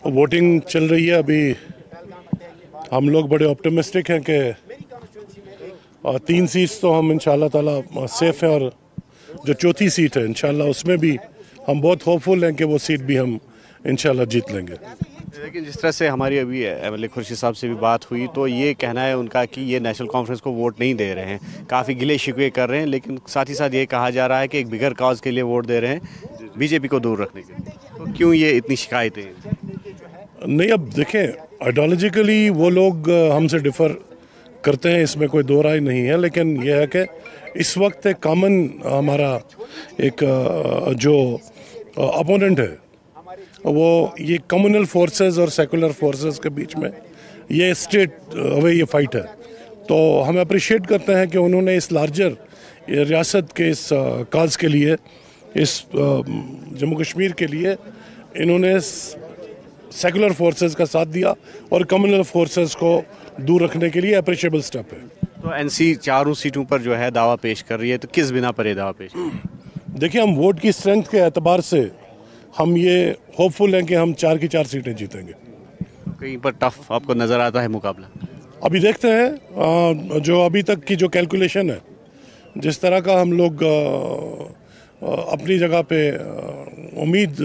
Voting चल रही है अभी। हम लोग बड़े ऑप्टिमिस्टिक हैं कि 3 सीट्स तो हम इंशाल्लाह ताला सेफ हैं, और जो चौथी सीट है इंशाल्लाह उसमें भी हम बहुत होपफुल हैं कि वो सीट भी हम इंशाल्लाह जीत लेंगे। लेकिन जिस तरह से हमारी अभी एमएलए खुर्शीद साहब से भी बात हुई तो ये कहना है उनका कि ये नेशनल कॉन्फ्रेंस को वोट नहीं दे रहे हैं, काफ़ी गिले शिकवे कर रहे हैं, लेकिन साथ ही साथ ये कहा जा रहा है कि एक बिगर कॉज के लिए वोट दे रहे हैं, बीजेपी को दूर रखने के लिए। तो क्यों ये इतनी शिकायतें? नहीं, अब देखें, आइडियोलॉजिकली वो लोग हमसे डिफ़र करते हैं, इसमें कोई दो राय नहीं है, लेकिन यह है कि इस वक्त एक कॉमन हमारा एक जो अपोनेंट है वो ये कम्युनल फोर्सेस और सेकुलर फोर्सेस के बीच में ये स्टेट अवे ये फाइट है। तो हम अप्रिशिएट करते हैं कि उन्होंने इस लार्जर रियासत के इस काज के लिए, इस जम्मू कश्मीर के लिए इन्होंने सेकुलर फोर्सेस का साथ दिया और कम्युनल फोर्सेस को दूर रखने के लिए अप्रिशिएबल स्टेप है। तो एनसी चारों सीटों पर जो है दावा पेश कर रही है, तो किस बिना पर ये दावा पेश? देखिए, हम वोट की स्ट्रेंथ के एतबार से हम ये होपफुल हैं कि हम 4 की 4 सीटें जीतेंगे। कहीं पर टफ आपको नज़र आता है मुकाबला? अभी देखते हैं, जो अभी तक की जो कैलकुलेशन है, जिस तरह का हम लोग अपनी जगह पे उम्मीद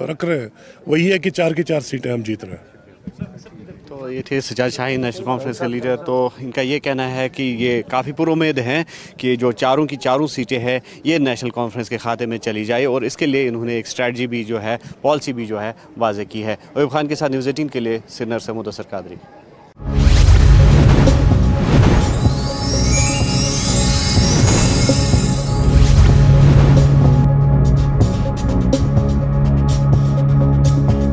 रख रहे हैं, वही है कि 4 की 4 सीटें हम जीत रहे हैं। तो ये थे सज्जाद शाहीन, नेशनल कॉन्फ्रेंस के लीडर। तो इनका ये कहना है कि ये काफ़ी पुरुम्मीद हैं कि जो चारों की चारों सीटें हैं ये नेशनल कॉन्फ्रेंस के खाते में चली जाए, और इसके लिए इन्होंने एक स्ट्रैटी भी जो है, पॉलिसी भी जो है वाज़े की है। अयूब खान के साथ न्यूज़ 18 के लिए श्रीनगर से मुदस्सिर कादरी।